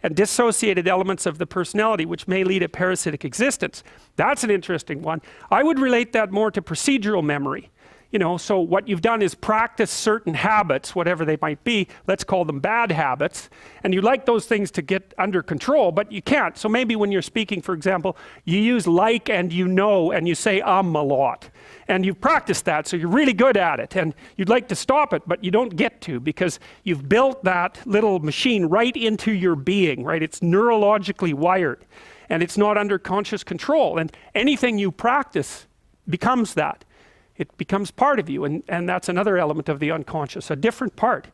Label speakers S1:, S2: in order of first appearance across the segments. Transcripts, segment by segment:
S1: and dissociated elements of the personality, which may lead a parasitic existence. That's an interesting one. I would relate that more to procedural memory. You know, so what you've done is practice certain habits, whatever they might be, let's call them bad habits, and you like those things to get under control, but you can't. So maybe when you're speaking, for example, you use like and you know, and you say a lot. And you've practiced that, so you're really good at it, and you'd like to stop it, but you don't get to, because you've built that little machine right into your being, right? It's neurologically wired, and it's not under conscious control, and anything you practice becomes that. It becomes part of you, and that's another element of the unconscious, a different part.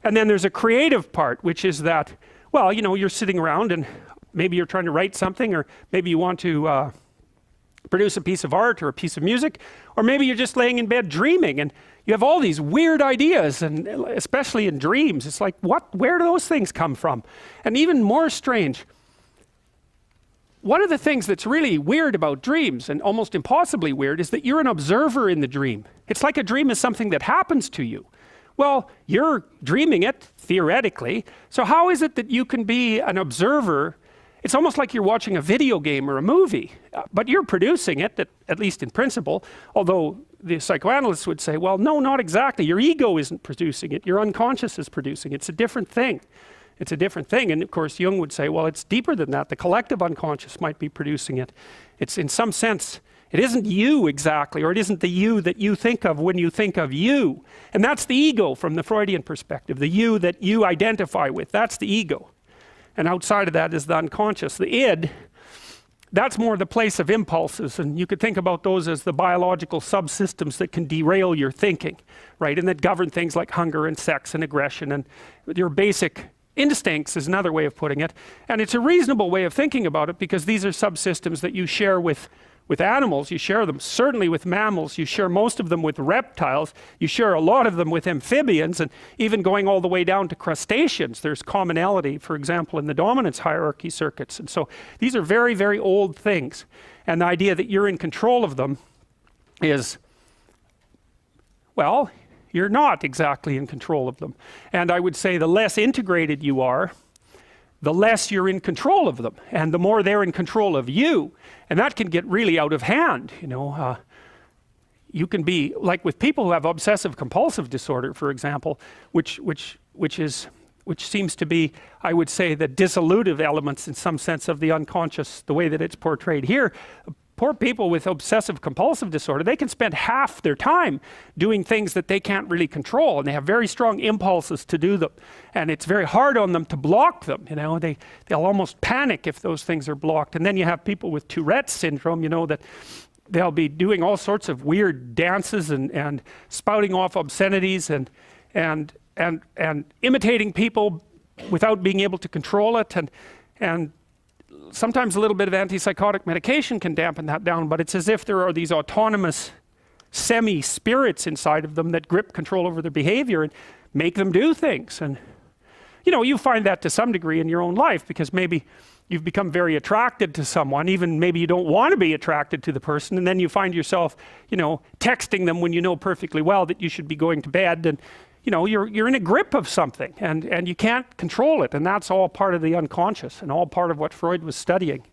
S1: And then there's a creative part, which is that, well, you know, you're sitting around and maybe you're trying to write something, or maybe you want to produce a piece of art or a piece of music, or maybe you're just laying in bed dreaming and you have all these weird ideas, and especially in dreams, it's like, where do those things come from? And even more strange, one of the things that's really weird about dreams, and almost impossibly weird, is that you're an observer in the dream. It's like a dream is something that happens to you. Well, you're dreaming it, theoretically, so how is it that you can be an observer? It's almost like you're watching a video game or a movie, but you're producing it, at least in principle, although the psychoanalysts would say, well, no, not exactly. Your ego isn't producing it, your unconscious is producing it. It's a different thing. It's a different thing, and of course Jung would say, well, it's deeper than that. The collective unconscious might be producing it. It's in some sense, it isn't you exactly, or it isn't the you that you think of when you think of you. And that's the ego from the Freudian perspective, the you that you identify with, that's the ego. And outside of that is the unconscious. The id, that's more the place of impulses, and you could think about those as the biological subsystems that can derail your thinking, right? And that govern things like hunger and sex and aggression and your basic instincts is another way of putting it. And it's a reasonable way of thinking about it, because these are subsystems that you share with animals. You share them certainly with mammals, you share most of them with reptiles, you share a lot of them with amphibians, and even going all the way down to crustaceans, there's commonality, for example, in the dominance hierarchy circuits. And so these are very, very old things, and the idea that you're in control of them is, well, you're not exactly in control of them. And I would say the less integrated you are, the less you're in control of them, and the more they're in control of you. And that can get really out of hand, you know. You can be, like with people who have obsessive compulsive disorder, for example, which seems to be, I would say, the dissolutive elements in some sense of the unconscious, the way that it's portrayed here. Poor people with obsessive compulsive disorder, they can spend half their time doing things that they can't really control, and they have very strong impulses to do them, and it's very hard on them to block them, you know. They'll almost panic if those things are blocked. And then you have people with Tourette's syndrome, you know, that they'll be doing all sorts of weird dances and spouting off obscenities and imitating people without being able to control it, and sometimes a little bit of antipsychotic medication can dampen that down, but it's as if there are these autonomous semi-spirits inside of them that grip control over their behavior and make them do things. And you know, you find that to some degree in your own life, because maybe you've become very attracted to someone, even maybe you don't want to be attracted to the person, and then you find yourself, you know, texting them when you know perfectly well that you should be going to bed, and you know, you're in a grip of something, and you can't control it, and that's all part of the unconscious and all part of what Freud was studying.